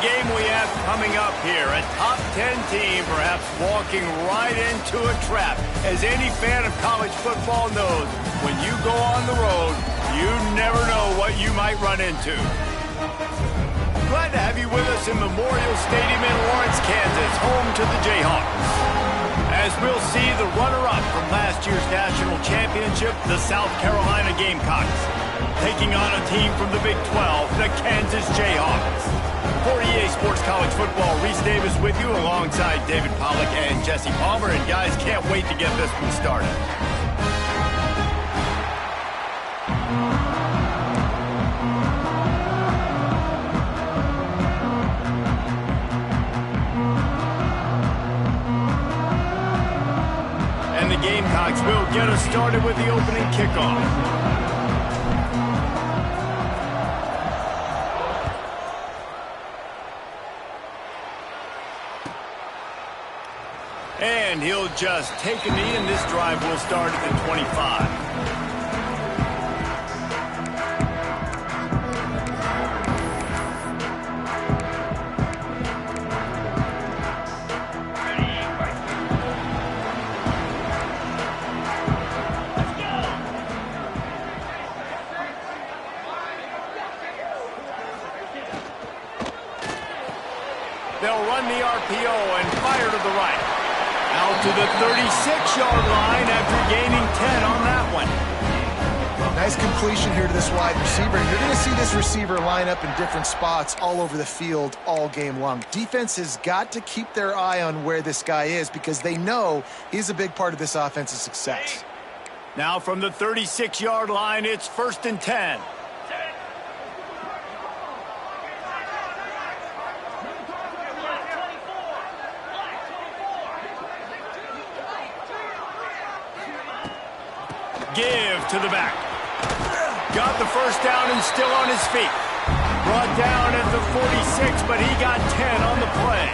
game we have coming up here. A top 10 team perhaps walking right into a trap. As any fan of college football knows, when you go on the road, you never know what you might run into. Glad to have you with us in Memorial Stadium in Lawrence, Kansas, home to the Jayhawks. As we'll see the runner-up from last year's national championship, the South Carolina Gamecocks, taking on a team from the Big 12, the Kansas Jayhawks. For EA Sports College Football, Reese Davis with you alongside David Pollack and Jesse Palmer. And guys, can't wait to get this one started. And the Gamecocks will get us started with the opening kickoff. And he'll just take a knee, and this drive will start at the 25. They'll run the RPO and fire to the right. Out to the 36-yard line after gaining 10 on that one. Nice completion here to this wide receiver. You're going to see this receiver line up in different spots all over the field all game long. Defense has got to keep their eye on where this guy is because they know he's a big part of this offense's success. Now from the 36-yard line, it's 1st and 10. Give to the back. Got the first down and still on his feet. Brought down at the 46, but he got 10 on the play.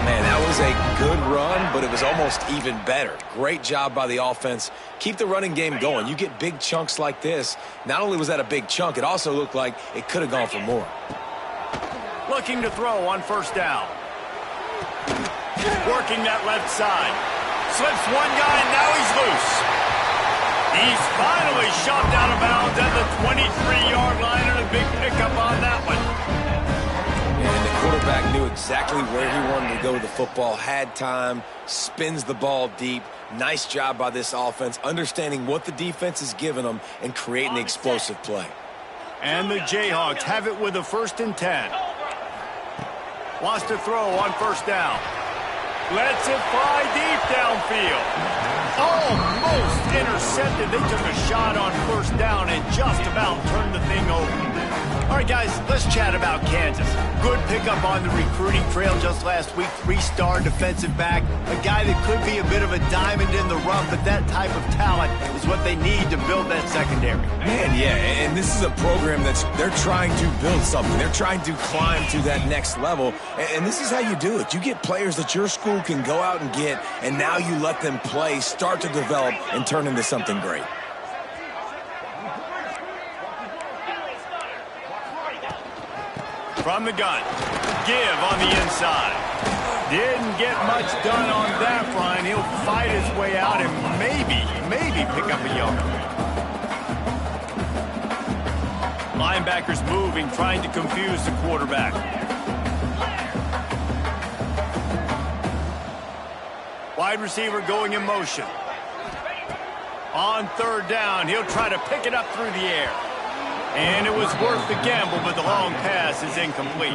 Man, that was a good run, but it was almost even better. Great job by the offense. Keep the running game going. You get big chunks like this. Not only was that a big chunk, it also looked like it could have gone for more. Looking to throw on 1st down. Working that left side. Slips one guy, and now he's loose. He's finally shoved out of bounds at the 23-yard line, and a big pickup on that one. And the quarterback knew exactly where he wanted to go with the football, had time, spins the ball deep. Nice job by this offense, understanding what the defense is giving them and creating the explosive play. And the Jayhawks have it with a 1st and 10. Wants to throw on 1st down. Lets it fly deep downfield. Almost intercepted. They took a shot on 1st down and just about turned the thing over. All right, guys, let's chat about Kansas. Good pickup on the recruiting trail just last week. 3-star defensive back. A guy that could be a bit of a diamond in the rough, but that type of talent is what they need to build that secondary. Man, yeah, and this is a program they're trying to build something. They're trying to climb to that next level, and this is how you do it. You get players that your school can go out and get, and now you let them play, start to develop, and turn into something great. From the gun, give on the inside. Didn't get much done on that front. He'll fight his way out and maybe pick up a yard. Linebackers moving, trying to confuse the quarterback. Wide receiver going in motion. On 3rd down, he'll try to pick it up through the air. And it was worth the gamble, but the long pass is incomplete.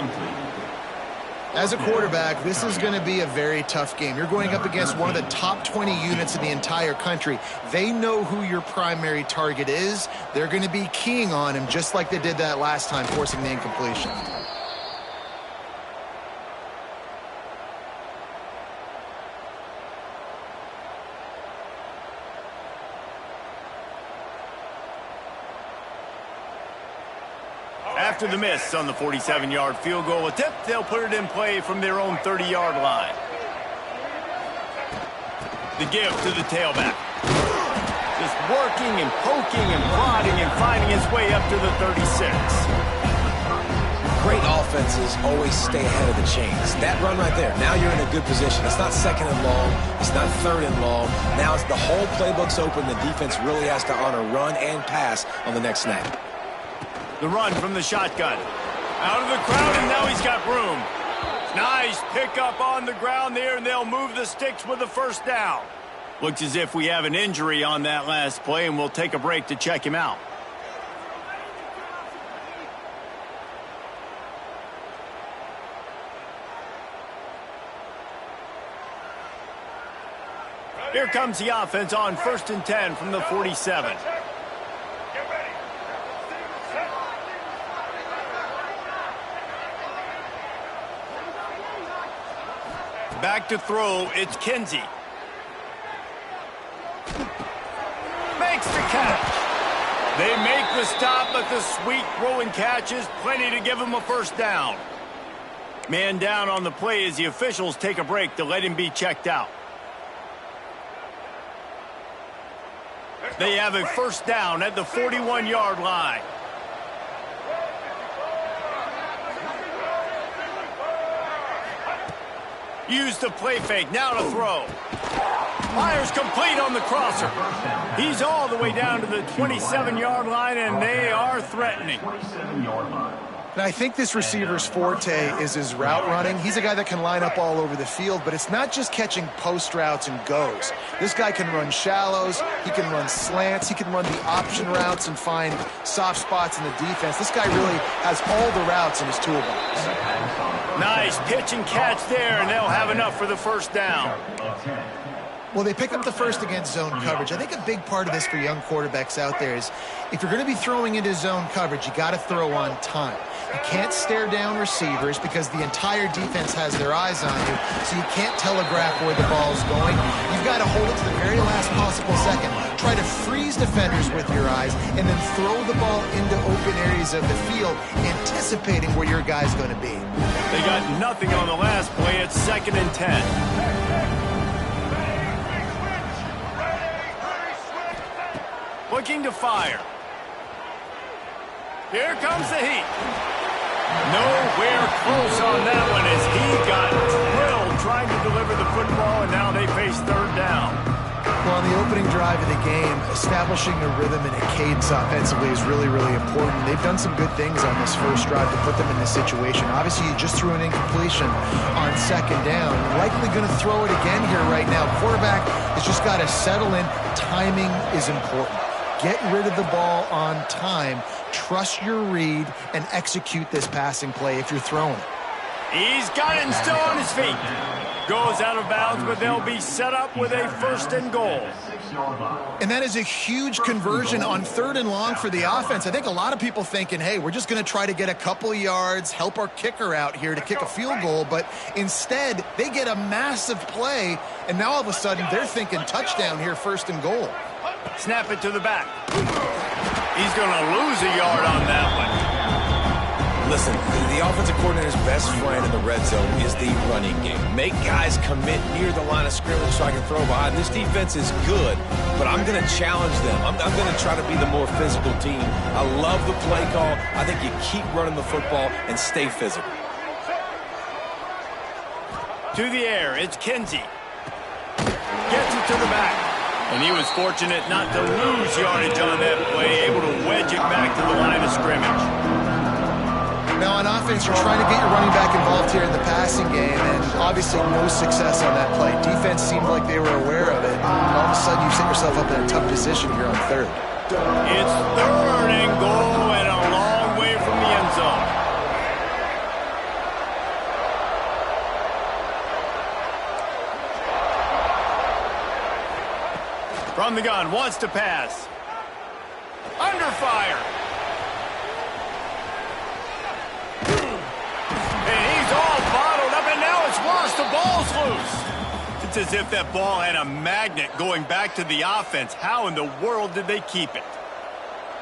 As a quarterback, this is going to be a very tough game. You're going up against one of the top 20 units in the entire country. They know who your primary target is. They're going to be keying on him just like they did that last time, forcing the incompletion. After the miss on the 47-yard field goal attempt, they'll put it in play from their own 30-yard line. The give to the tailback. Just working and poking and prodding and finding his way up to the 36. Great offenses always stay ahead of the chains. That run right there, now you're in a good position. It's not second and long. It's not third and long. Now it's the whole playbook's open. The defense really has to honor run and pass on the next snap. The run from the shotgun. Out of the crowd, and now he's got room. Nice pickup on the ground there, and they'll move the sticks with the first down. Looks as if we have an injury on that last play, and we'll take a break to check him out. Here comes the offense on 1st and 10 from the 47. Back to throw, it's Kinsey. Makes the catch. They make the stop, but the sweet throw and catch is plenty to give him a first down. Man down on the play as the officials take a break to let him be checked out. They have a first down at the 41-yard line. Use the play fake, now to throw. Fires complete on the crosser. He's all the way down to the 27-yard line, and they are threatening. And I think this receiver's forte is his route running. He's a guy that can line up all over the field, but it's not just catching post routes and goes. This guy can run shallows, he can run slants, he can run the option routes and find soft spots in the defense. This guy really has all the routes in his toolbox. Nice pitch and catch there, and they'll have enough for the first down. Well, they pick up the first against zone coverage. I think a big part of this for young quarterbacks out there is if you're going to be throwing into zone coverage, you got to throw on time. You can't stare down receivers because the entire defense has their eyes on you, so you can't telegraph where the ball's going. You've got to hold it to the very last possible second. Try to freeze defenders with your eyes and then throw the ball into open areas of the field, anticipating where your guy's going to be. They got nothing on the last play. It's 2nd and 10. Looking to fire. Here comes the heat. Nowhere close on that one as he got drilled trying to deliver the football, and now they face 3rd down. Well, on the opening drive of the game, establishing a rhythm and a cadence offensively is really, really important. They've done some good things on this first drive to put them in this situation. Obviously, you just threw an incompletion on 2nd down. Likely going to throw it again here right now. Quarterback has just got to settle in. Timing is important. Get rid of the ball on time. Trust your read and execute this passing play if you're throwing it. He's got it and still on his feet. Goes out of bounds, but they'll be set up with a 1st and goal. And that is a huge conversion on 3rd and long for the offense. I think a lot of people thinking, hey, we're just going to try to get a couple of yards, help our kicker out here to kick a field goal. But instead, they get a massive play, and now all of a sudden they're thinking touchdown here, 1st and goal. Snap it to the back. He's going to lose a yard on that one. Listen, the offensive coordinator's best friend in the red zone is the running game. Make guys commit near the line of scrimmage so I can throw behind. This defense is good, but I'm going to challenge them. I'm going to try to be the more physical team. I love the play call. I think you keep running the football and stay physical. To the air, it's Kinsey. Gets it to the back. And he was fortunate not to lose yardage on that play, able to wedge it back to the line of scrimmage. Now on offense, you're trying to get your running back involved here in the passing game, and obviously no success on that play. Defense seemed like they were aware of it, and all of a sudden you set yourself up in a tough position here on 3rd. It's 3rd and goal and a long way from the end zone. From the gun, wants to pass. Under fire. And he's all bottled up, and now it's worse. The ball's loose. It's as if that ball had a magnet going back to the offense. How in the world did they keep it?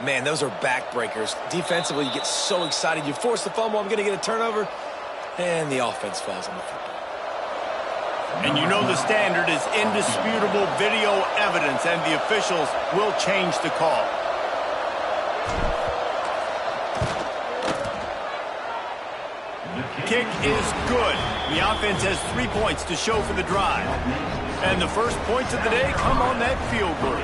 Man, those are backbreakers. Defensively, you get so excited. You force the fumble, I'm going to get a turnover, and the offense falls on the football. And you know the standard is indisputable video evidence, and the officials will change the call. kick is good. The offense has 3 points to show for the drive. And the first points of the day come on that field goal.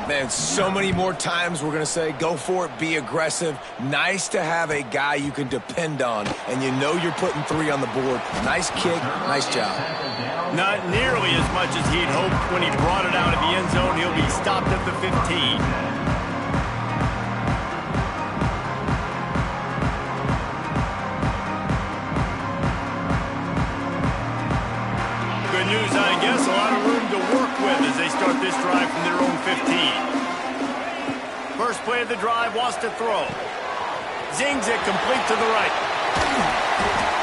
Man, so many more times we're going to say, go for it, be aggressive. Nice to have a guy you can depend on, and you know you're putting 3 on the board. Nice kick, nice job. Not nearly as much as he'd hoped when he brought it out of the end zone. He'll be stopped at the 15. Good news, I guess. A lot of room to work with as they start this drive from their own 15. First play of the drive, wants to throw. Zings it complete to the right.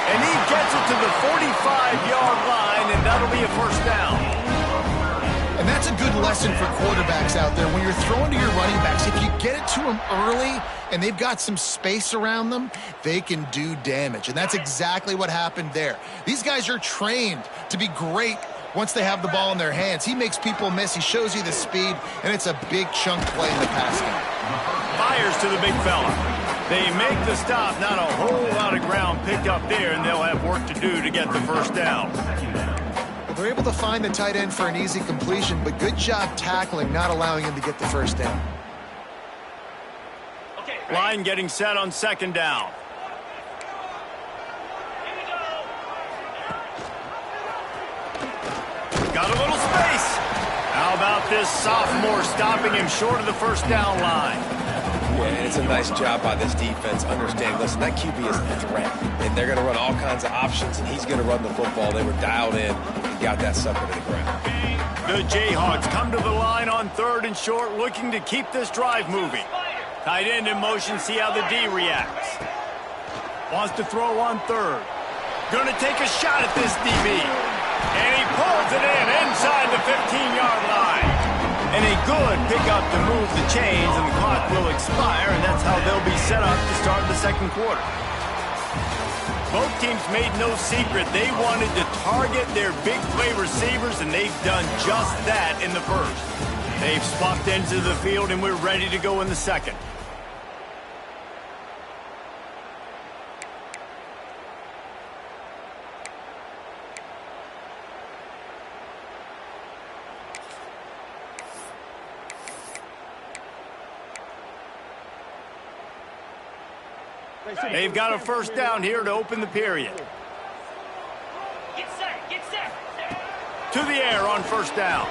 And he gets it to the 45-yard line, and that'll be a first down. And that's a good lesson for quarterbacks out there. When you're throwing to your running backs, if you get it to them early and they've got some space around them, they can do damage. And that's exactly what happened there. These guys are trained to be great once they have the ball in their hands. He makes people miss. He shows you the speed, and it's a big chunk play in the pass game. Fires to the big fella. They make the stop. Not a whole lot of ground picked up there, and they'll have work to do to get the first down. Well, they're able to find the tight end for an easy completion, but good job tackling, not allowing him to get the first down. Line getting set on second down. Got a little space. How about this sophomore stopping him short of the first down line? Yeah, and it's a nice job by this defense. Understand, listen, that QB is a threat, and they're going to run all kinds of options, and he's going to run the football. They were dialed in and got that sucker to the ground. The Jayhawks come to the line on third and short, looking to keep this drive moving. Tight end in motion, see how the D reacts. Wants to throw on third. Going to take a shot at this DB. And he pulls it in inside the 15-yard line. And a good pickup to move the chains, and the clock will expire, and that's how they'll be set up to start the second quarter. Both teams made no secret they wanted to target their big play receivers, and they've done just that in the first. They've swapped ends of the field, and we're ready to go in the second. They've got a first down here to open the period. Get set, get set. To the air on first down.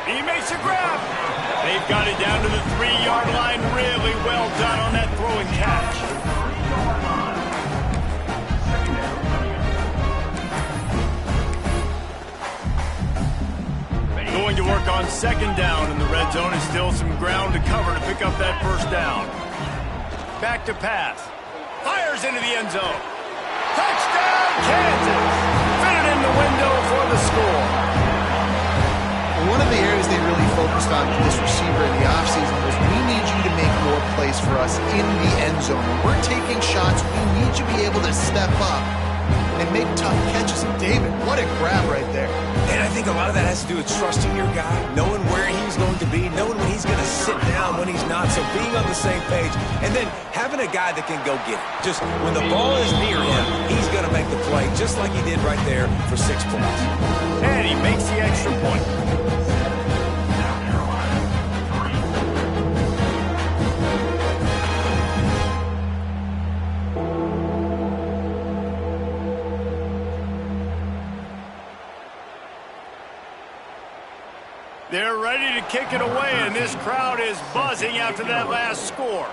He makes a grab. They've got it down to the 3-yard line. Really well done on that throw and catch. Going to work on second down in the red zone, and still some ground to cover to pick up that first down. Back to pass. Fires into the end zone. Touchdown, Kansas. Fitted in the window for the score. One of the areas they really focused on with this receiver in the offseason was, we need you to make more plays for us in the end zone. When we're taking shots, we need you to be able to step up and make tough catches. And David, what a grab right there. And I think a lot of that has to do with trusting your guy, knowing where he's going to be, knowing when he's going to sit down, when he's not, so being on the same page, and then having a guy that can go get it. Just when the ball is near him, he's going to make the play, just like he did right there for 6 points. And he makes the extra point. They're ready to kick it away, and this crowd is buzzing after that last score.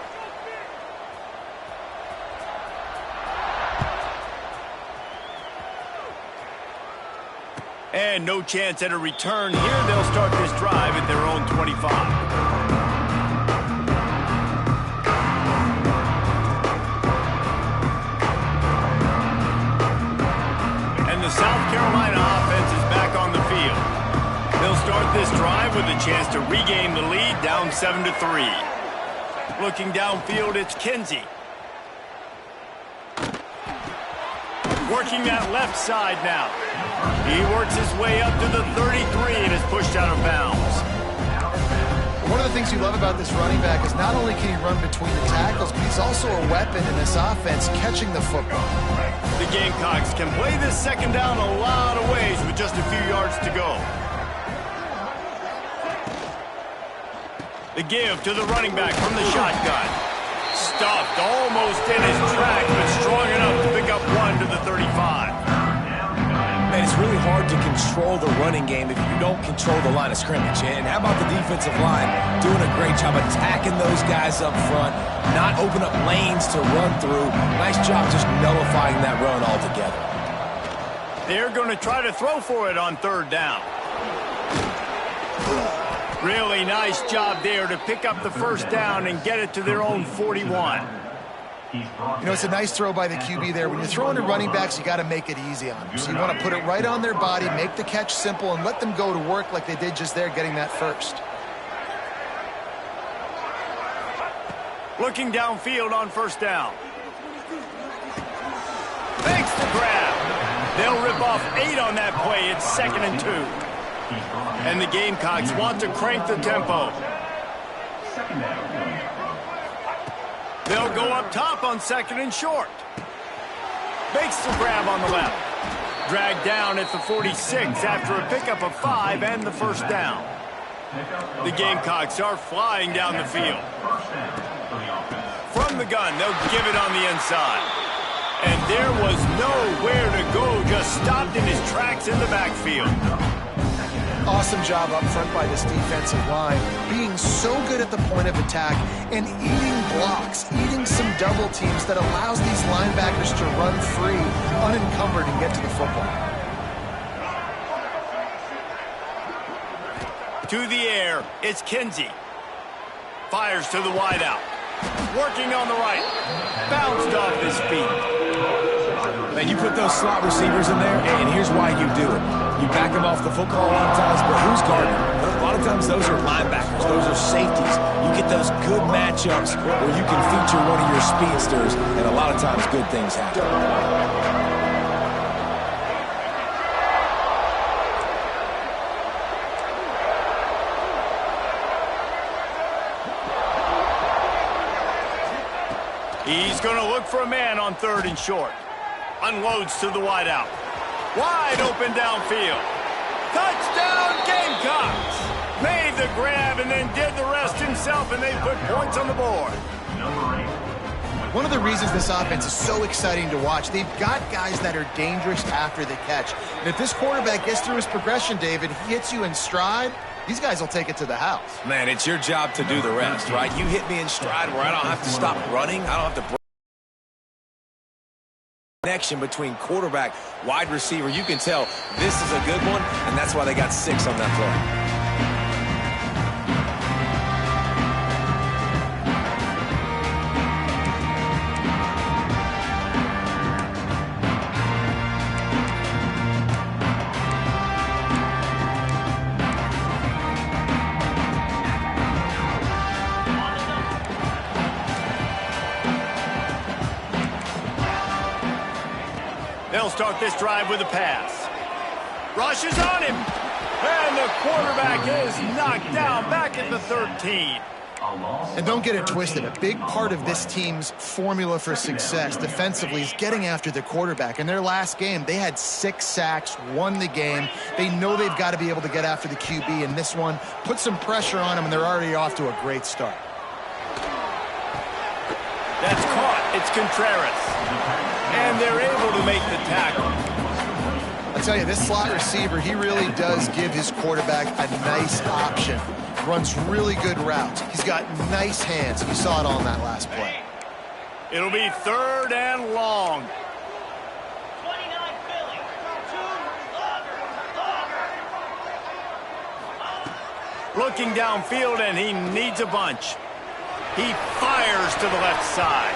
And no chance at a return here. They'll start this drive at their own 25. And the South Carolina offense is back on the field. They'll start this drive with a chance to regain the lead, down 7-3. Looking downfield, it's Kinsey. Working that left side now. He works his way up to the 33 and is pushed out of bounds. One of the things you love about this running back is not only can he run between the tackles, but he's also a weapon in this offense catching the football. The Gamecocks can play this second down a lot of ways with just a few yards to go. The give to the running back from the shotgun. Stuffed almost in his track, but strong enough to pick up one to the 35. Man, it's really hard to control the running game if you don't control the line of scrimmage. And how about the defensive line doing a great job attacking those guys up front, not open up lanes to run through. Nice job just nullifying that run altogether. They're going to try to throw for it on third down. Really nice job there to pick up the first down and get it to their own 41. You know, it's a nice throw by the QB there. When you're throwing to running backs, you got to make it easy on them. So you want to put it right on their body, make the catch simple, and let them go to work like they did just there, getting that first. Looking downfield on first down. Makes the grab. They'll rip off 8 on that play. It's 2nd and 2. And the Gamecocks want to crank the tempo. They'll go up top on 2nd and short. Makes the grab on the left. Dragged down at the 46 after a pickup of 5 and the first down. The Gamecocks are flying down the field. From the gun, they'll give it on the inside. And there was nowhere to go, just stopped in his tracks in the backfield. Awesome job up front by this defensive line, being so good at the point of attack and eating blocks, eating some double teams that allows these linebackers to run free, unencumbered, and get to the football. To the air, it's Kinsey. Fires to the wideout. Working on the right. Bounced off his feet. Man, you put those slot receivers in there, and here's why you do it. You back them off the football a lot of times, but who's guarding them? A lot of times those are linebackers. Those are safeties. You get those good matchups where you can feature one of your speedsters, and a lot of times good things happen. He's going to look for a man on 3rd and short. Unloads to the wideout. Wide open downfield. Touchdown Gamecocks! Made the grab and then did the rest himself, and they put points on the board. One of the reasons this offense is so exciting to watch, they've got guys that are dangerous after the catch. And if this quarterback gets through his progression, David, he hits you in stride, these guys will take it to the house. Man, it's your job to do the rest, right? You hit me in stride where I don't have to stop running. I don't have to break. Connection between quarterback, wide receiver. You can tell this is a good one, and that's why they got 6 on that play. They'll start this drive with a pass. Rushes on him. And the quarterback is knocked down back at the 13. And don't get it twisted. A big part of this team's formula for success defensively is getting after the quarterback. In their last game, they had 6 sacks, won the game. They know they've got to be able to get after the QB, and this one put some pressure on them, and they're already off to a great start. That's caught. It's Contreras. And they're able to make the tackle. I'll tell you, this slot receiver, he really does give his quarterback a nice option. Runs really good routes. He's got nice hands. You saw it on that last play. It'll be 3rd and long. 29 Philly. 2 Looking downfield, and he needs a bunch. He fires to the left side.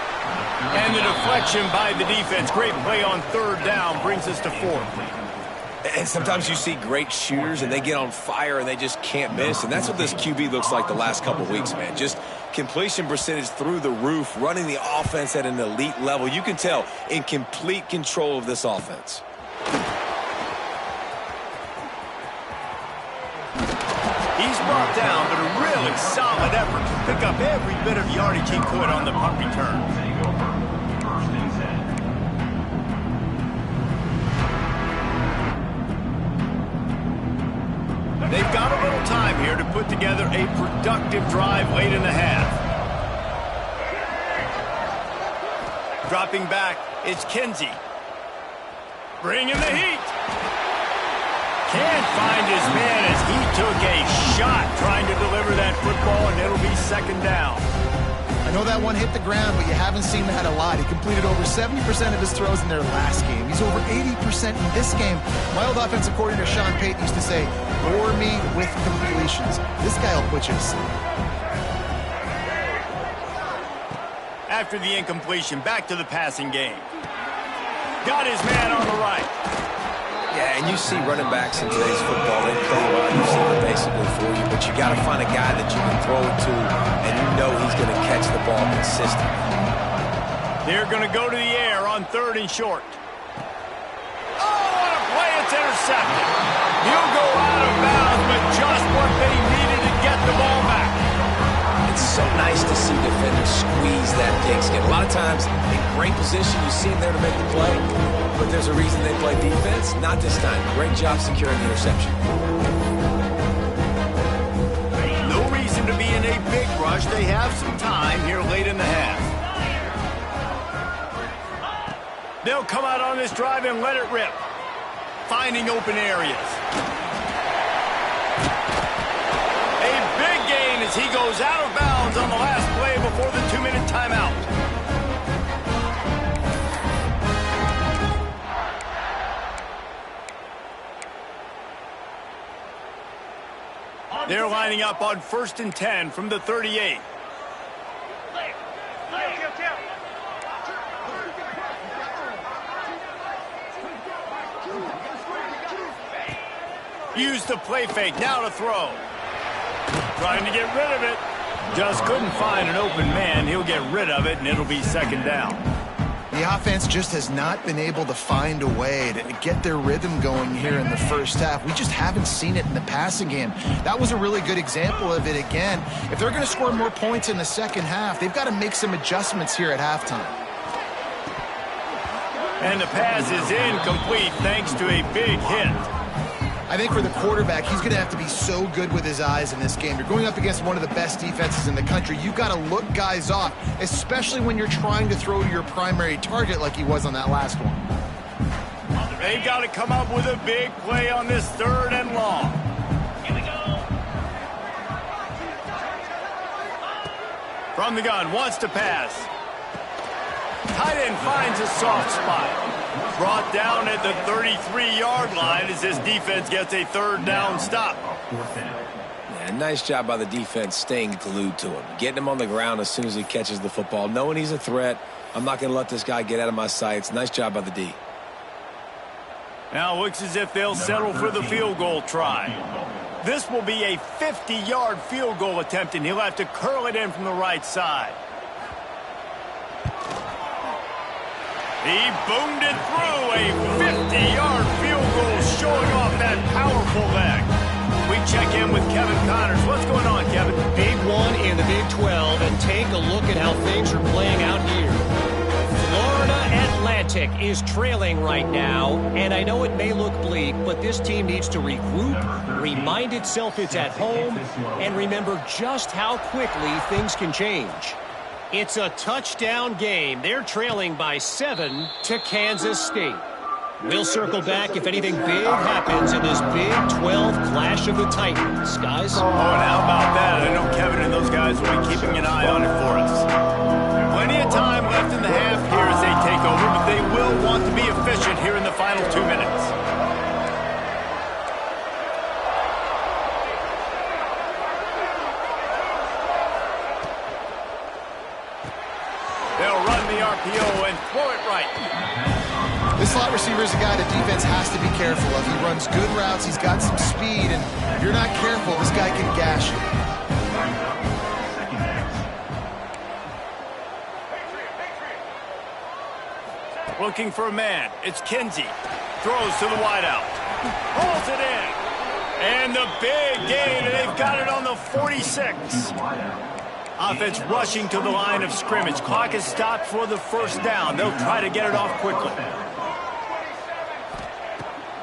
And the deflection by the defense. Great play on 3rd down brings us to 4th. And sometimes you see great shooters, and they get on fire, and they just can't miss. And that's what this QB looks like the last couple weeks, man. Just completion percentage through the roof, running the offense at an elite level. You can tell in complete control of this offense. He's brought down, but a really solid effort to pick up every bit of yardage he could on the punt return. They've got a little time here to put together a productive drive late in the half. Dropping back, it's Kinsey. Bringing the heat. Can't find his man as he took a shot trying to deliver that football, and it'll be second down. I know that one hit the ground, but you haven't seen that a lot. He completed over 70% of his throws in their last game. He's over 80% in this game. My old offensive coordinator, Sean Payton, used to say, bore me with completions. This guy will put you to sleep. After the incompletion, back to the passing game. Got his man on the right. Yeah, and you see running backs in today's football, they play well, you see them basically for you, but you got to find a guy that you can throw it to, and you know he's going to catch the ball consistently. They're going to go to the air on 3rd and short. Oh, what a play. It's intercepted. He'll go out of bounds, but just what they needed to get the ball back. It's so nice to see defenders squeeze that pigskin. A lot of times, in great position, you see him there to make the play, but there's a reason they play defense. Not this time. Great job securing the interception. No reason to be in a big rush. They have some time here late in the half. They'll come out on this drive and let it rip. Finding open areas. A big gain as he goes out of bounds on the last play before the 2-minute timeout. They're lining up on 1st and 10 from the 38. Use the play fake, now to throw. Trying to get rid of it. Just couldn't find an open man. He'll get rid of it, and it'll be second down. The offense just has not been able to find a way to get their rhythm going here in the first half. We just haven't seen it in the passing game. That was a really good example of it again. If they're going to score more points in the second half, they've got to make some adjustments here at halftime. And the pass is incomplete thanks to a big hit. I think for the quarterback, he's going to have to be so good with his eyes in this game. You're going up against one of the best defenses in the country. You've got to look guys off, especially when you're trying to throw to your primary target like he was on that last one. They've got to come up with a big play on this 3rd and long. Here we go. From the gun, wants to pass. Tight end finds a soft spot. Brought down at the 33-yard line as this defense gets a 3rd down stop. Yeah, nice job by the defense staying glued to him. Getting him on the ground as soon as he catches the football. Knowing he's a threat, I'm not going to let this guy get out of my sights. Nice job by the D. Now looks as if they'll settle for the field goal try. This will be a 50-yard field goal attempt, and he'll have to curl it in from the right side. He boomed it through, a 50-yard field goal showing off that powerful leg. We check in with Kevin Connors. What's going on, Kevin? Big one in the Big 12, and take a look at how things are playing out here. Florida Atlantic is trailing right now, and I know it may look bleak, but this team needs to regroup, remind itself it's at home, and remember just how quickly things can change. It's a touchdown game. They're trailing by 7 to Kansas State. We'll circle back if anything big happens in this Big 12 Clash of the Titans. Guys? Oh, and how about that? I know Kevin and those guys will be keeping an eye on it for us. Plenty of time left in the half here as they take over, but they will want to be efficient here in the final 2 minutes. They'll run the RPO and throw it right. This slot receiver is a guy the defense has to be careful of. He runs good routes, he's got some speed, and if you're not careful, this guy can gash you. Looking for a man. It's Kinsey. Throws to the wideout. Pulls it in. And the big gain, and they've got it on the 46. Offense rushing to the line of scrimmage. Clock is stopped for the first down. They'll try to get it off quickly.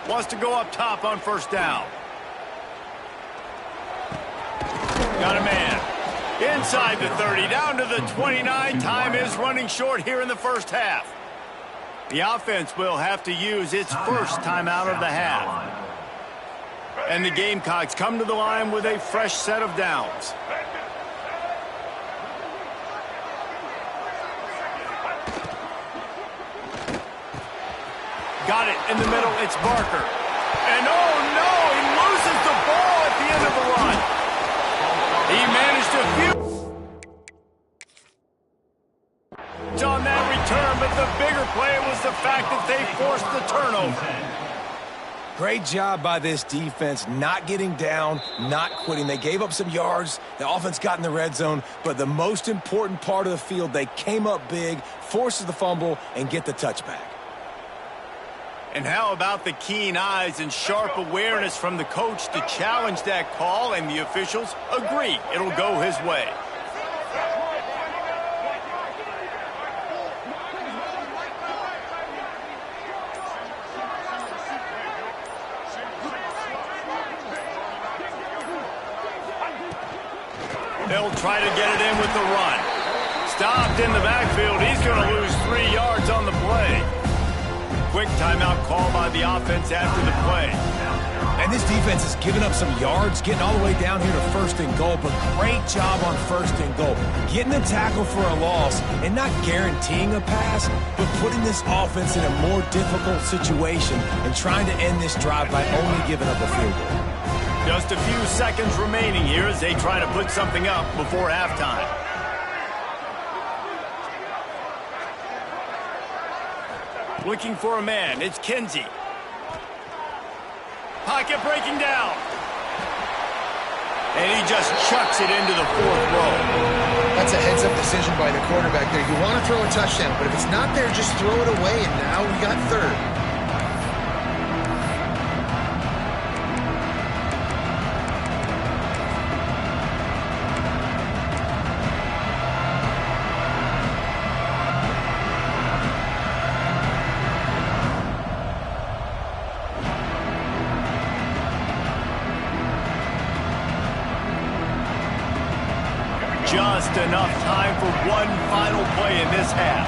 Wants to go up top on first down. Got a man. Inside the 30, down to the 29. Time is running short here in the first half. The offense will have to use its first timeout of the half. And the Gamecocks come to the line with a fresh set of downs. Got it in the middle. It's Barker. And oh no, he loses the ball at the end of the run. He managed to on that return, but the bigger play was the fact that they forced the turnover. Great job by this defense, not getting down, not quitting. They gave up some yards. The offense got in the red zone, but the most important part of the field, they came up big, forces the fumble, and get the touchback. And how about the keen eyes and sharp awareness from the coach to challenge that call, and the officials agree it'll go his way. They'll try to get it in with the run. Stopped in the backfield. He's going to lose 3 yards on the play. Quick timeout call by the offense after the play. And this defense has given up some yards, getting all the way down here to first and goal, but great job on first and goal. Getting the tackle for a loss and not guaranteeing a pass, but putting this offense in a more difficult situation and trying to end this drive by only giving up a field goal. Just a few seconds remaining here as they try to put something up before halftime. Looking for a man. It's Kinsey. Pocket breaking down. And he just chucks it into the 4th row. That's a heads-up decision by the quarterback there. You want to throw a touchdown, but if it's not there, just throw it away, and now we got 3rd. Just enough time for one final play in this half.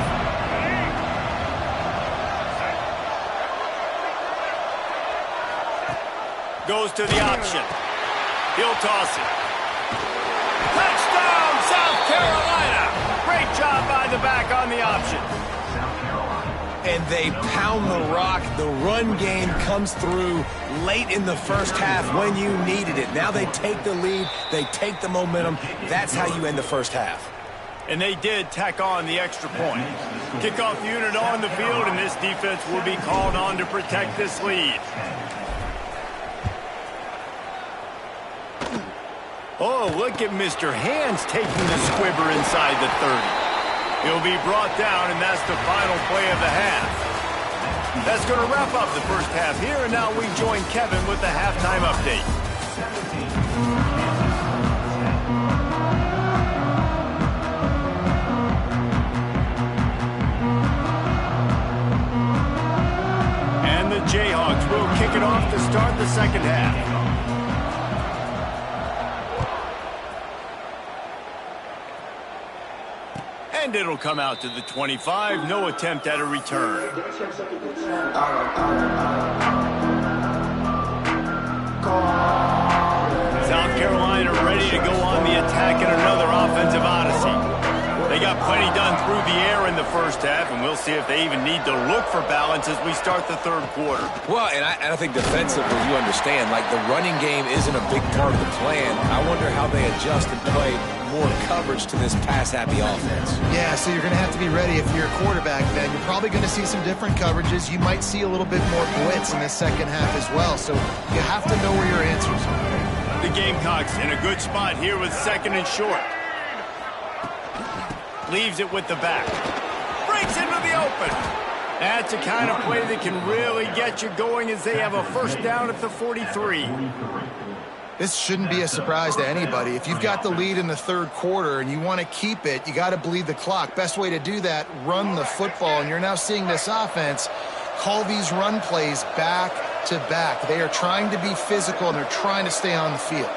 Goes to the option. He'll toss it. Touchdown, South Carolina! Great job by the back on the option. And they pound the rock. The run game comes through late in the first half when you needed it. Now they take the lead. They take the momentum. That's how you end the first half. And they did tack on the extra point. Kickoff unit on the field, and this defense will be called on to protect this lead. Oh, look at Mr. Hands taking the squibber inside the 30. He'll be brought down, and that's the final play of the half. That's going to wrap up the first half here, and now we join Kevin with the halftime update. And the Jayhawks will kick it off to start the second half. And it'll come out to the 25. No attempt at a return. South Carolina ready to go on the attack in another offensive odyssey. They got plenty done through the air in the first half, and we'll see if they even need to look for balance as we start the third quarter. Well, and I think defensively, you understand, like the running game isn't a big part of the plan. I wonder how they adjust and play more coverage to this pass-happy offense. Yeah, so you're going to have to be ready if you're a quarterback, then. You're probably going to see some different coverages. You might see a little bit more blitz in the second half as well, so you have to know where your answers are. The Gamecocks in a good spot here with second and short. Leaves it with the back. Breaks into the open. That's the kind of play that can really get you going as they have a first down at the 43. This shouldn't be a surprise to anybody. If you've got the lead in the third quarter and you want to keep it, you got to bleed the clock. Best way to do that, run the football. And you're now seeing this offense call these run plays back to back. They are trying to be physical and they're trying to stay on the field.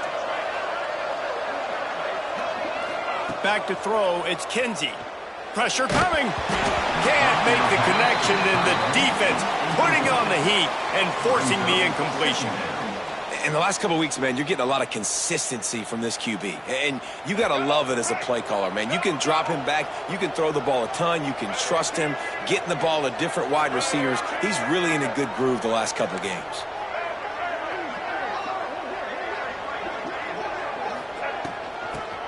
Back to throw, it's Kinsey. Pressure coming. Can't make the connection, and the defense putting on the heat and forcing the incompletion. In the last couple of weeks, man, you're getting a lot of consistency from this QB. And you got to love it as a play caller, man. You can drop him back. You can throw the ball a ton. You can trust him. Getting the ball to different wide receivers. He's really in a good groove the last couple of games.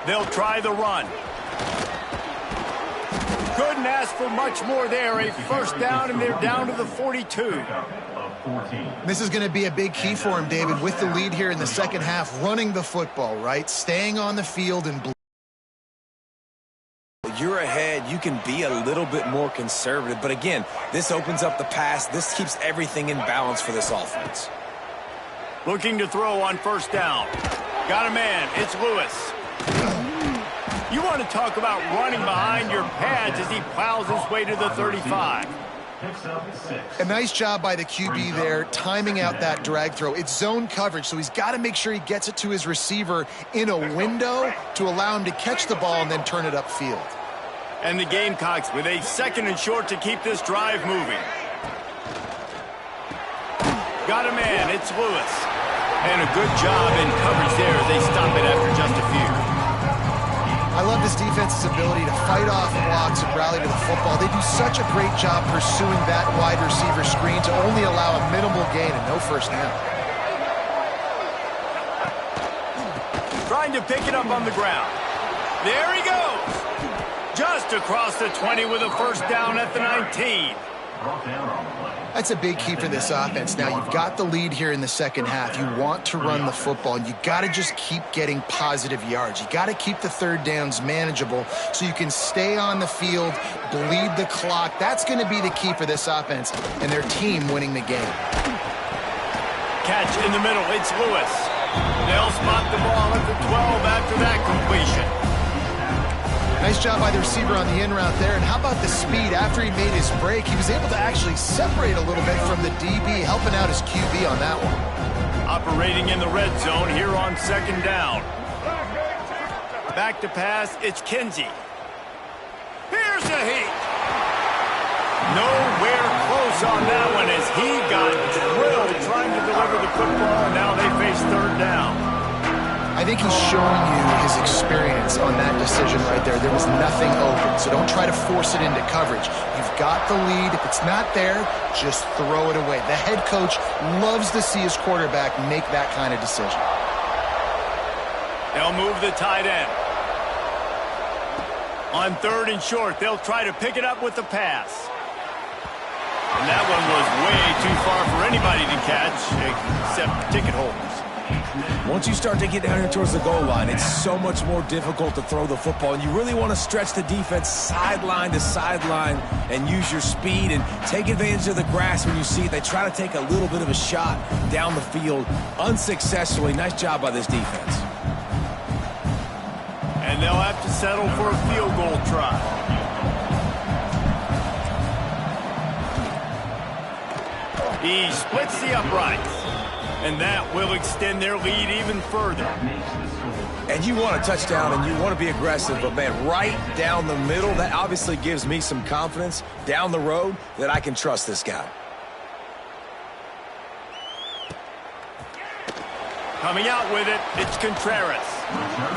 They'll try the run. Couldn't ask for much more there. A first down, and they're down to the 42. This is going to be a big key for him, David, with the lead here in the second half, running the football, right? Staying on the field and you're ahead, you can be a little bit more conservative. But again, this opens up the pass. This keeps everything in balance for this offense. Looking to throw on first down. Got a man. It's Lewis. You want to talk about running behind your pads as he plows his way to the 35. A nice job by the QB there, timing out that drag throw. It's zone coverage, so he's got to make sure he gets it to his receiver in a window to allow him to catch the ball and then turn it upfield. And the Gamecocks with a second and short to keep this drive moving. Got a man. It's Lewis. And a good job in coverage there as they stop it after just a few. I love this defense's ability to fight off blocks and rally to the football. They do such a great job pursuing that wide receiver screen to only allow a minimal gain and no first down. Trying to pick it up on the ground. There he goes. Just across the 20 with a first down at the 19. That's a big key for this offense. Now, you've got the lead here in the second half. You want to run the football, and you got to just keep getting positive yards. You got to keep the third downs manageable so you can stay on the field, bleed the clock. That's going to be the key for this offense and their team winning the game. Catch in the middle. It's Lewis. They'll spot the ball at the 12 after that completion. Nice job by the receiver on the in route there. And how about the speed? After he made his break, he was able to actually separate a little bit from the DB, helping out his QB on that one. Operating in the red zone here on second down. Back to pass, it's Kinsey. Here's a heat. Nowhere close on that one as he got drilled trying to deliver the football, and now they face third down. I think he's showing you his experience on that decision right there. There was nothing open, so don't try to force it into coverage. You've got the lead. If it's not there, just throw it away. The head coach loves to see his quarterback make that kind of decision. They'll move the tight end. On third and short, they'll try to pick it up with the pass. And that one was way too far for anybody to catch, except ticket holders. Once you start to get down here towards the goal line, it's so much more difficult to throw the football, and you really want to stretch the defense sideline to sideline and use your speed and take advantage of the grass when you see it. They try to take a little bit of a shot down the field unsuccessfully. Nice job by this defense. And they'll have to settle for a field goal try. He splits the uprights. And that will extend their lead even further. And you want a touchdown and you want to be aggressive, but man, right down the middle, that obviously gives me some confidence down the road that I can trust this guy. Coming out with it, it's Contreras.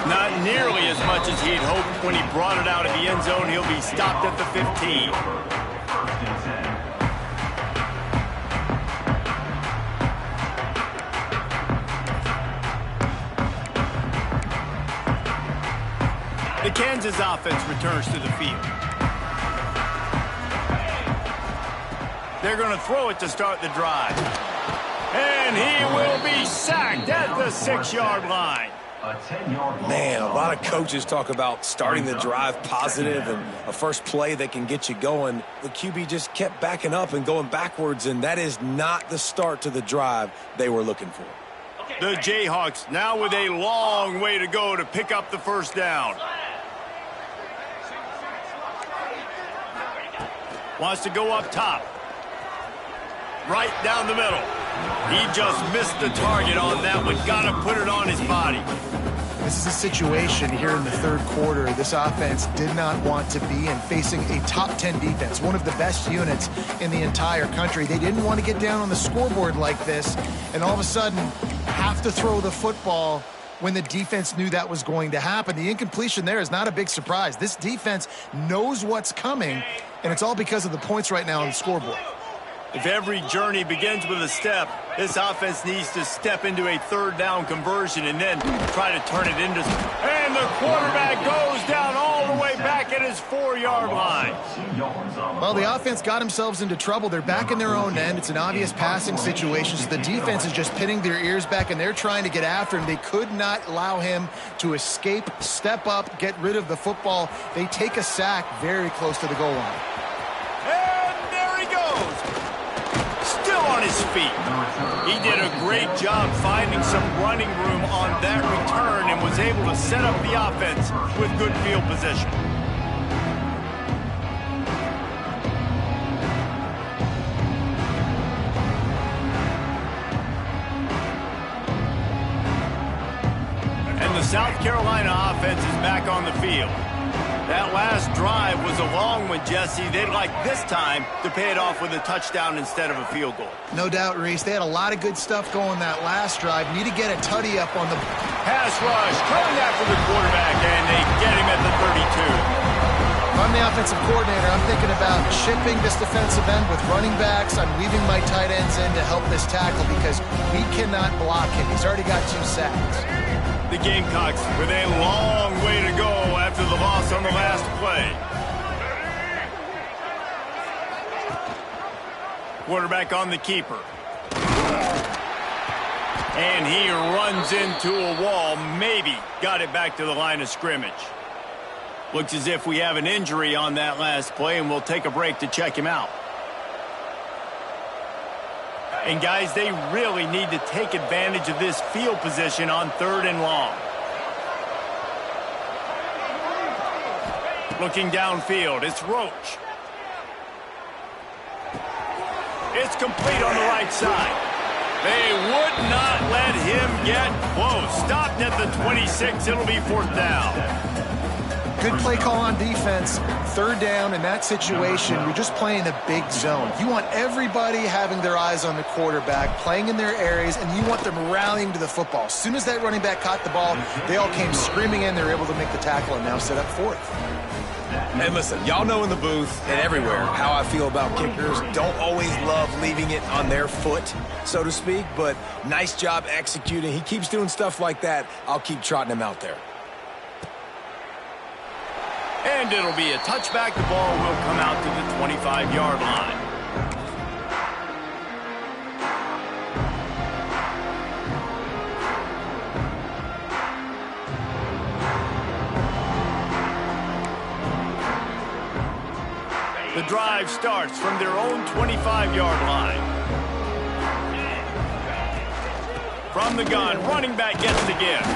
Not nearly as much as he'd hoped when he brought it out of the end zone. He'll be stopped at the 15. The Kansas offense returns to the field. They're going to throw it to start the drive. And he will be sacked at the 6-yard line. Man, a lot of coaches talk about starting the drive positive and a first play that can get you going. The QB just kept backing up and going backwards, and that is not the start to the drive they were looking for. The Jayhawks now with a long way to go to pick up the first down. Wants to go up top. Right down the middle. He just missed the target on that one. Got to put it on his body. This is a situation here in the third quarter this offense did not want to be in, facing a top 10 defense, one of the best units in the entire country. They didn't want to get down on the scoreboard like this and all of a sudden have to throw the football when the defense knew that was going to happen. The incompletion there is not a big surprise. This defense knows what's coming, and it's all because of the points right now on the scoreboard. If every journey begins with a step, this offense needs to step into a third down conversion and then try to turn it into... And the quarterback goes down all the way back at his 4-yard line. Well, the offense got themselves into trouble. They're back in their own end. It's an obvious passing situation, so the defense is just pinning their ears back, and they're trying to get after him. They could not allow him to escape, step up, get rid of the football. They take a sack very close to the goal line. And there he goes. Still on his feet. He did a great job finding some running room on that return and was able to set up the offense with good field position. And the South Carolina offense is back on the field. That last drive was a long one, Jesse. They'd like this time to pay it off with a touchdown instead of a field goal. No doubt, Reese. They had a lot of good stuff going that last drive. Need to get a tutty up on the pass rush, coming after the quarterback, and they get him at the 32. If I'm the offensive coordinator, I'm thinking about shipping this defensive end with running backs. I'm leaving my tight ends in to help this tackle because we cannot block him. He's already got 2 sacks. The Gamecocks with a long way to go after the loss on the last play. Quarterback on the keeper. And he runs into a wall. Maybe got it back to the line of scrimmage. Looks as if we have an injury on that last play, and we'll take a break to check him out. And, guys, they really need to take advantage of this field position on 3rd and long. Looking downfield, it's Roach. It's complete on the right side. They would not let him get close. Stopped at the 26. It'll be 4th down. Good play call on defense. 3rd down in that situation, you're just playing a big zone. You want everybody having their eyes on the quarterback, playing in their areas, and you want them rallying to the football. As soon as that running back caught the ball, they all came screaming in. They were able to make the tackle and now set up 4th. And listen, y'all know in the booth and everywhere how I feel about kickers. Don't always love leaving it on their foot, so to speak, but nice job executing. He keeps doing stuff like that. I'll keep trotting him out there. And it'll be a touchback. The ball will come out to the 25-yard line. The drive starts from their own 25-yard line. From the gun, running back gets the give.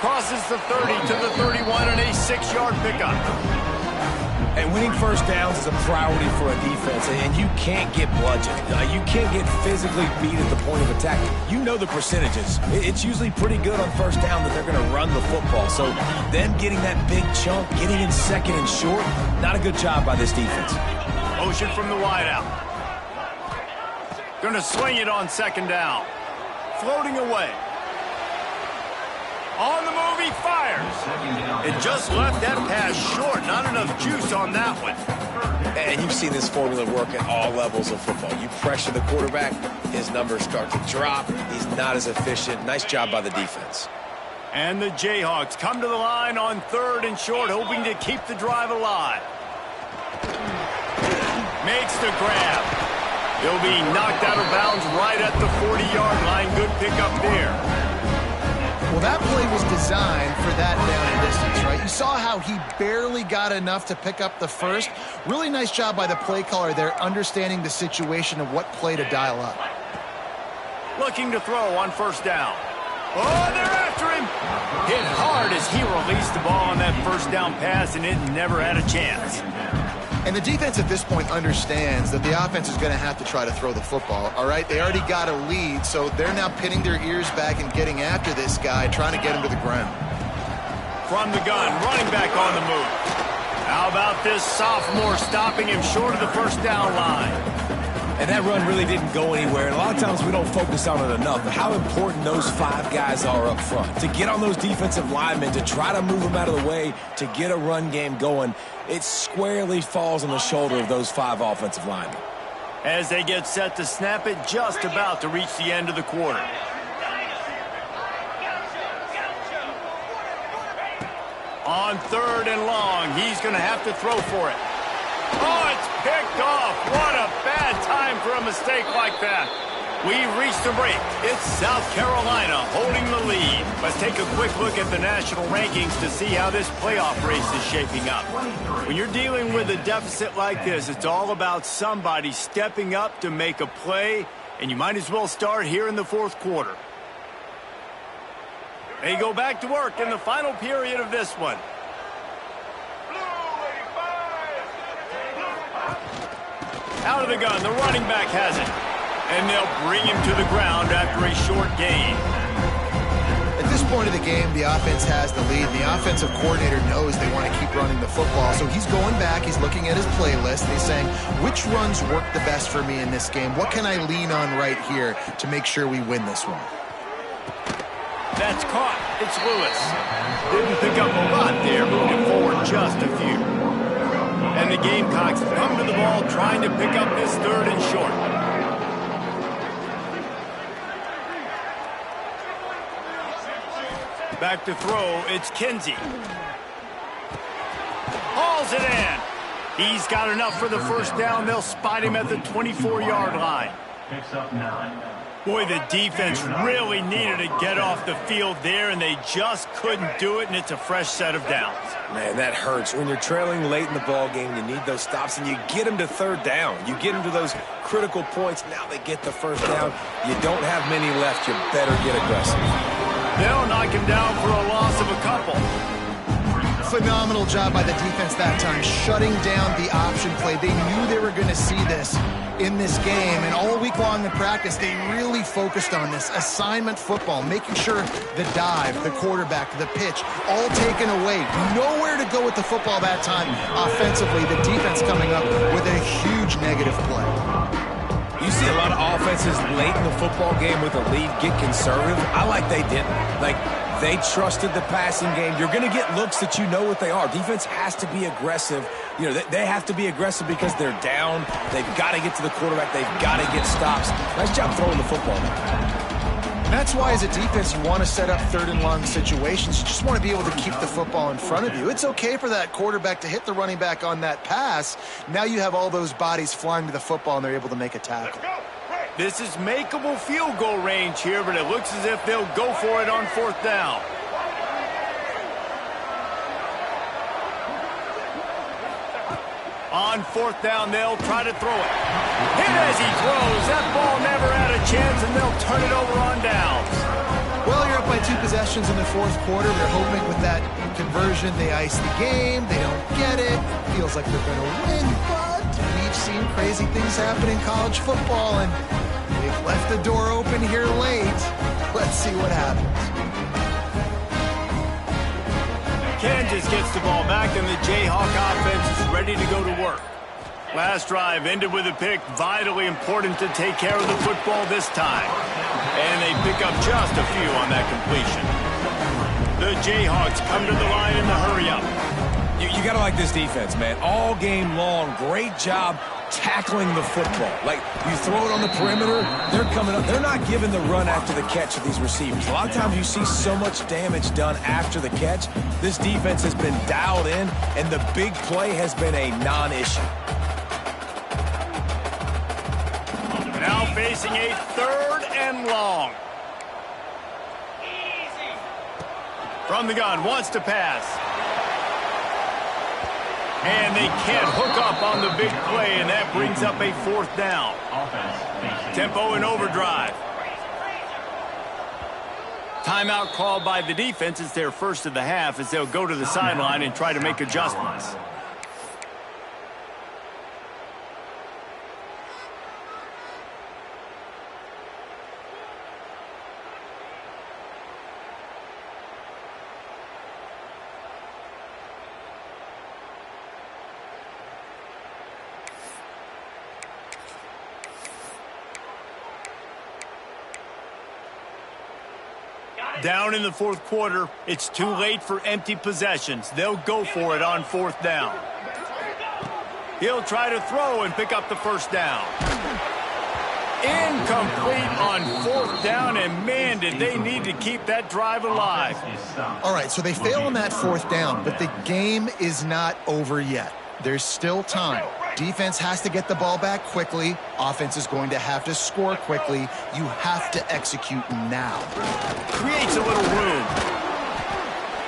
Crosses the 30 to the 31 and a 6-yard pickup. And winning first downs is a priority for a defense, and you can't get bludgeoned. You can't get physically beat at the point of attack. You know the percentages. It's usually pretty good on first down that they're going to run the football. So them getting that big chunk, getting in 2nd and short, not a good job by this defense. Motion from the wideout. Going to sling it on 2nd down. Floating away. On the move, he fires. It just left that pass short. Not enough juice on that one. And you've seen this formula work at all levels of football. You pressure the quarterback, his numbers start to drop. He's not as efficient. Nice job by the defense. And the Jayhawks come to the line on 3rd and short, hoping to keep the drive alive. Makes the grab. He'll be knocked out of bounds right at the 40-yard line. Good pickup there. Well, that play was designed for that down and distance, right? You saw how he barely got enough to pick up the first. Really nice job by the play caller there, understanding the situation of what play to dial up. Looking to throw on first down. Oh, they're after him. Hit hard as he released the ball on that first down pass, and it never had a chance. And the defense at this point understands that the offense is going to have to try to throw the football, all right? They already got a lead, so they're now pinning their ears back and getting after this guy, trying to get him to the ground. From the gun, running back on the move. How about this sophomore stopping him short of the first down line? And that run really didn't go anywhere. And a lot of times we don't focus on it enough, but how important those 5 guys are up front. To get on those defensive linemen, to try to move them out of the way, to get a run game going, it squarely falls on the shoulder of those 5 offensive linemen. As they get set to snap it, just about to reach the end of the quarter. On 3rd and long, he's going to have to throw for it. Oh, it's picked off. What a bad time for a mistake like that. We've reached the break. It's South Carolina holding the lead. Let's take a quick look at the national rankings to see how this playoff race is shaping up. When you're dealing with a deficit like this, it's all about somebody stepping up to make a play, and you might as well start here in the 4th quarter. They go back to work in the final period of this one. Out of the gun, the running back has it. And they'll bring him to the ground after a short gain. At this point of the game, the offense has the lead. The offensive coordinator knows they want to keep running the football. So he's going back, he's looking at his playlist, and he's saying, which runs work the best for me in this game? What can I lean on right here to make sure we win this one? That's caught. It's Lewis. Didn't pick up a lot there, moving forward just a few. And the Gamecocks come to the ball trying to pick up this 3rd and short. Back to throw, it's Kinsey. Hauls it in. He's got enough for the first down. They'll spot him at the 24-yard line. Picks up 9. Boy, the defense really needed to get off the field there, and they just couldn't do it, and it's a fresh set of downs. Man, that hurts. When you're trailing late in the ball game, you need those stops, and you get them to 3rd down. You get them to those critical points. Now they get the first down. You don't have many left. You better get aggressive. They'll knock him down for a loss of a couple. Phenomenal job by the defense that time, shutting down the option play. They knew they were going to see this in this game, and all week long in practice, they really focused on this assignment football, making sure the dive, the quarterback, the pitch, all taken away. Nowhere to go with the football that time offensively. The defense coming up with a huge negative play. You see a lot of offenses late in the football game with a lead get conservative. I like they didn't. Like, they trusted the passing game. You're going to get looks that you know what they are. Defense has to be aggressive. You know, they have to be aggressive because they're down. They've got to get to the quarterback. They've got to get stops. Nice job throwing the football. That's why, as a defense, you want to set up 3rd and long situations. You just want to be able to keep the football in front of you. It's okay for that quarterback to hit the running back on that pass. Now you have all those bodies flying to the football, and they're able to make a tackle. This is makeable field goal range here, but it looks as if they'll go for it on 4th down. On 4th down, they'll try to throw it. Hit as he throws. That ball never had a chance, and they'll turn it over on downs. Well, you're up by 2 possessions in the 4th quarter. They're hoping with that conversion they ice the game. They don't get it. Feels like they're going to win, but we've seen crazy things happen in college football, and they've left the door open here late. Let's see what happens. Kansas gets the ball back, and the Jayhawk offense is ready to go to work. Last drive ended with a pick. Vitally important to take care of the football this time. And they pick up just a few on that completion. The Jayhawks come to the line in the hurry-up. You got to like this defense, man. All game long, great job tackling the football. Like, you throw it on the perimeter, they're coming up. They're not giving the run after the catch of these receivers. A lot of times you see so much damage done after the catch. This defense has been dialed in, and the big play has been a non-issue. Now facing a 3rd and long. From the gun, wants to pass. And they can't hook up on the big play, and that brings up a 4th down. Tempo in overdrive. Timeout called by the defense. It's their first of the half as they'll go to the sideline and try to make adjustments. Down in the 4th quarter, it's too late for empty possessions. They'll go for it on 4th down. He'll try to throw and pick up the 1st down. Incomplete on 4th down, and man, did they need to keep that drive alive. All right, so they fail on that 4th down, but the game is not over yet. There's still time. Defense has to get the ball back quickly. Offense is going to have to score quickly. You have to execute now. Creates a little room.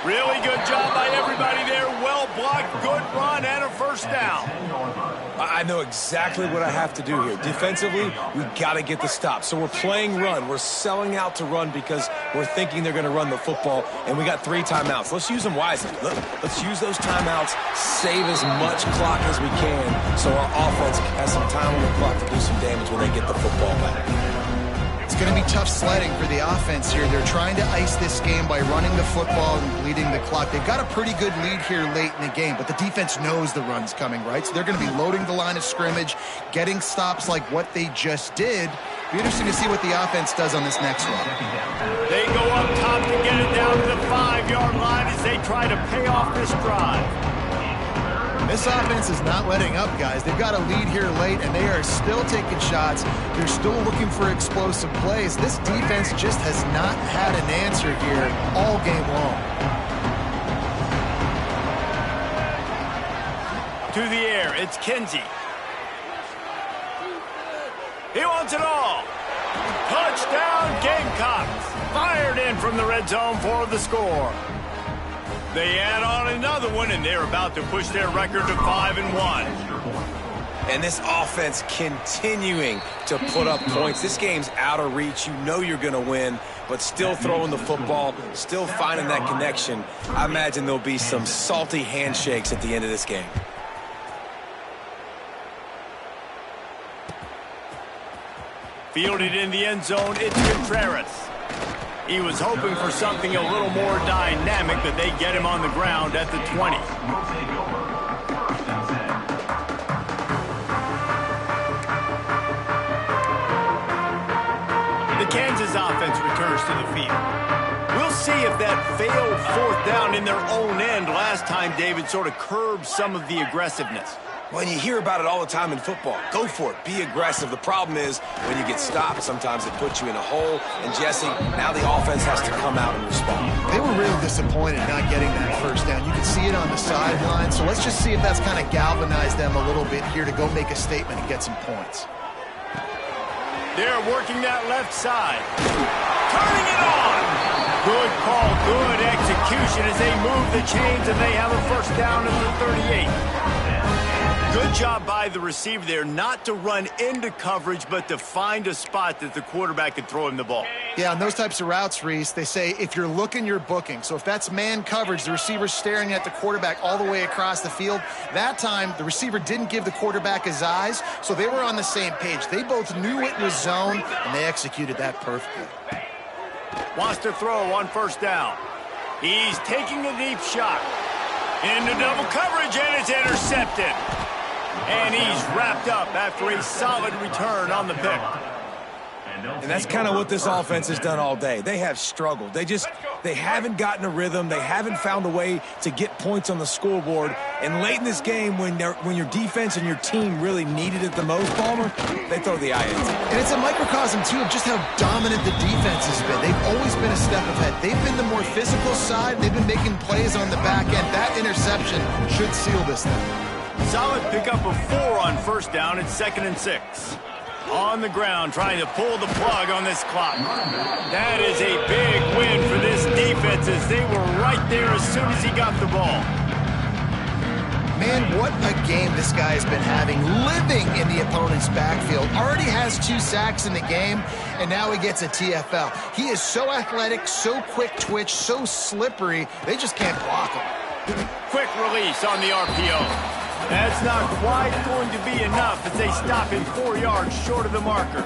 Really good job by everybody there. Well blocked, good run, and a 1st down. I know exactly what I have to do here. Defensively, we've got to get the stop. So we're playing run. We're selling out to run because we're thinking they're going to run the football, and we got 3 timeouts. Let's use them wisely. Let's use those timeouts, save as much clock as we can so our offense has some time on the clock to do some damage when they get the football back. It's going to be tough sledding for the offense here. They're trying to ice this game by running the football and bleeding the clock. They've got a pretty good lead here late in the game, but the defense knows the run's coming, right? So they're going to be loading the line of scrimmage, getting stops like what they just did. Be interesting to see what the offense does on this next one. They go up top to get it down to the 5-yard line as they try to pay off this drive. This offense is not letting up, guys. They've got a lead here late, and they are still taking shots. They're still looking for explosive plays. This defense just has not had an answer here all game long. To the air, it's Kinsey. He wants it all. Touchdown, Gamecocks. Fired in from the red zone for the score. They add on another one, and they're about to push their record to 5-1. And this offense continuing to put up points. This game's out of reach. You know you're going to win, but still throwing the football, still finding that connection. I imagine there'll be some salty handshakes at the end of this game. Fielded in the end zone, it's Contreras. He was hoping for something a little more dynamic, but they get him on the ground at the 20. The Kansas offense returns to the field. We'll see if that failed 4th down in their own end last time, David, sort of curbed some of the aggressiveness. Well, you hear about it all the time in football. Go for it. Be aggressive. The problem is when you get stopped, sometimes it puts you in a hole. And, Jesse, now the offense has to come out and respond. They were really disappointed not getting that 1st down. You can see it on the sideline. So let's just see if that's kind of galvanized them a little bit here to go make a statement and get some points. They're working that left side. Turning it on. Good call, good execution as they move the chains, and they have a 1st down at the 38. Good job by the receiver there not to run into coverage, but to find a spot that the quarterback could throw him the ball. Yeah, on those types of routes, Reese, they say if you're looking, you're booking. So if that's man coverage, the receiver's staring at the quarterback all the way across the field. That time, the receiver didn't give the quarterback his eyes, so they were on the same page. They both knew it was zone, and they executed that perfectly. Wants to throw on 1st down. He's taking a deep shot. Into double coverage, and it's intercepted. And he's wrapped up after a solid return on the pick. And that's kind of what this offense has done all day. They have struggled. They haven't gotten a rhythm. They haven't found a way to get points on the scoreboard. And late in this game, when your defense and your team really needed it the most, Palmer, they throw the eye in. And it's a microcosm, too, of just how dominant the defense has been. They've always been a step ahead. They've been the more physical side. They've been making plays on the back end. That interception should seal this thing. Solid pickup of 4 on 1st down. It's 2nd and 6. On the ground, trying to pull the plug on this clock. That is a big win for this defense as they were right there as soon as he got the ball. Man, what a game this guy has been having, living in the opponent's backfield. Already has 2 sacks in the game, and now he gets a TFL. He is so athletic, so quick twitch, so slippery, they just can't block him. Quick release on the RPO. That's not quite going to be enough as they stop him 4 yards short of the marker.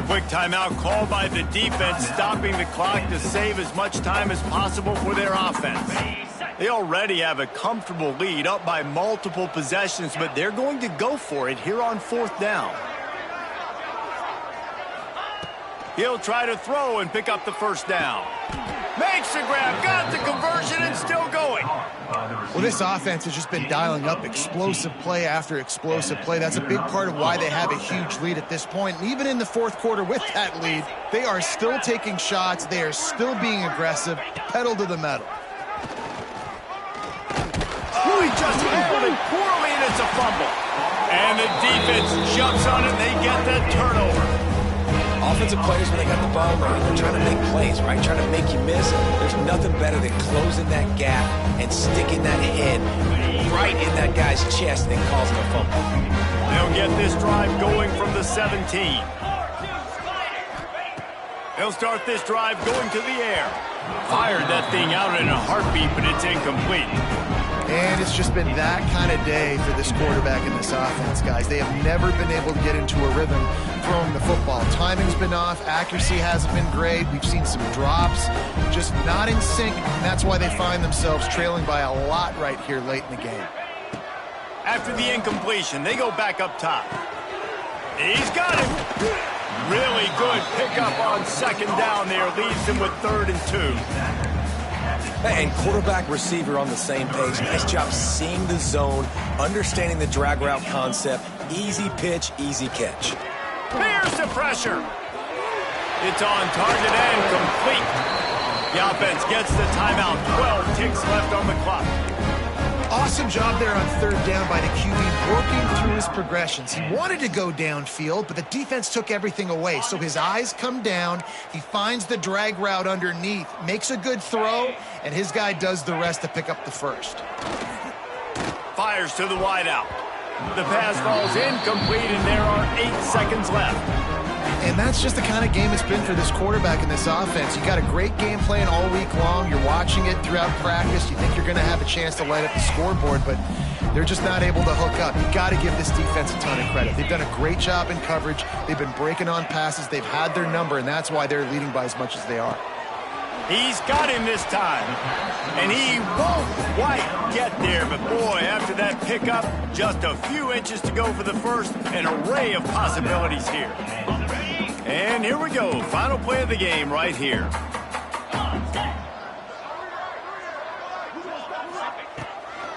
Quick timeout called by the defense, stopping the clock to save as much time as possible for their offense. They already have a comfortable lead, up by multiple possessions, but they're going to go for it here on 4th down. He'll try to throw and pick up the first down. Makes the grab, got the conversion, and still going. Well, this offense has just been dialing up explosive play after explosive play. That's a big part of why they have a huge lead at this point. And even in the 4th quarter with that lead, they are still taking shots. They are still being aggressive, pedal to the metal. Oh, he just handled it poorly, and it's a fumble. And the defense jumps on it, and they get that turnover. Offensive players, when they got the ball, they're trying to make plays, right? Trying to make you miss. There's nothing better than closing that gap and sticking that head right in that guy's chest and causing a fumble. They'll get this drive going from the 17. They'll start this drive going to the air. Fired that thing out in a heartbeat, but it's incomplete. And it's just been that kind of day for this quarterback and this offense, guys. They have never been able to get into a rhythm throwing the football. Timing's been off. Accuracy hasn't been great. We've seen some drops, just not in sync. And that's why they find themselves trailing by a lot right here late in the game. After the incompletion, they go back up top. He's got it. Really good pickup on 2nd down there. Leaves them with 3rd and 2. And quarterback, receiver on the same page. Nice job seeing the zone, understanding the drag route concept. Easy pitch, easy catch. Here's the pressure. It's on target and complete. The offense gets the timeout. 12 ticks left on the clock. Awesome job there on 3rd down by the QB, working through his progressions. He wanted to go downfield, but the defense took everything away. So his eyes come down, he finds the drag route underneath, makes a good throw, and his guy does the rest to pick up the first. Fires to the wideout. The pass falls incomplete, and there are 8 seconds left. And that's just the kind of game it's been for this quarterback and this offense. You got a great game plan all week long. You're watching it throughout practice. You think you're going to have a chance to light up the scoreboard, but they're just not able to hook up. You got to give this defense a ton of credit. They've done a great job in coverage. They've been breaking on passes. They've had their number, and that's why they're leading by as much as they are. He's got him this time, and he won't quite get there. But boy, after that pickup, just a few inches to go for the first. An array of possibilities here. And here we go. Final play of the game right here.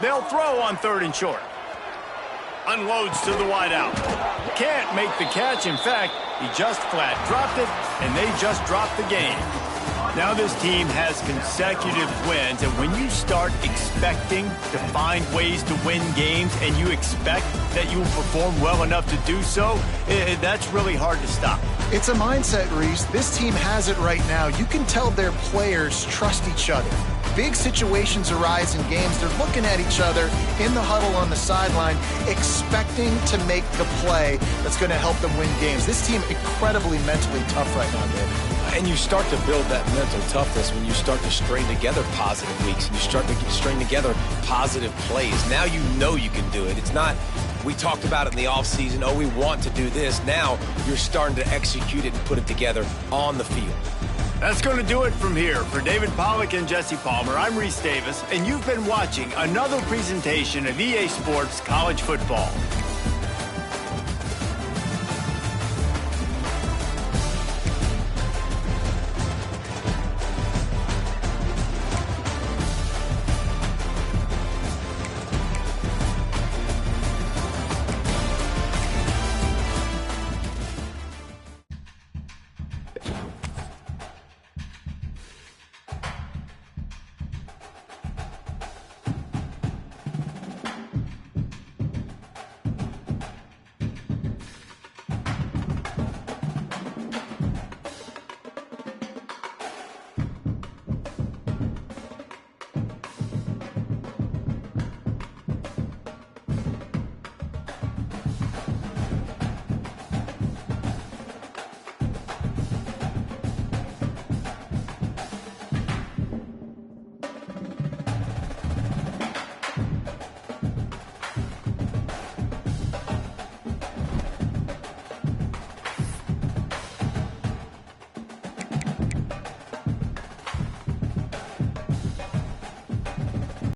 They'll throw on 3rd and short. Unloads to the wideout. Can't make the catch. In fact, he just flat dropped it, and they just dropped the game. Now this team has consecutive wins, and when you start expecting to find ways to win games and you expect that you will perform well enough to do so, that's really hard to stop. It's a mindset, Reese. This team has it right now. You can tell their players trust each other. Big situations arise in games. They're looking at each other in the huddle on the sideline, expecting to make the play that's going to help them win games. This team incredibly mentally tough right now, David. And you start to build that mental toughness when you start to string together positive weeks and you start to string together positive plays. Now you know you can do it. It's not, we talked about it in the offseason, oh, we want to do this. Now you're starting to execute it and put it together on the field. That's going to do it from here. For David Pollack and Jesse Palmer, I'm Reese Davis, and you've been watching another presentation of EA Sports College Football.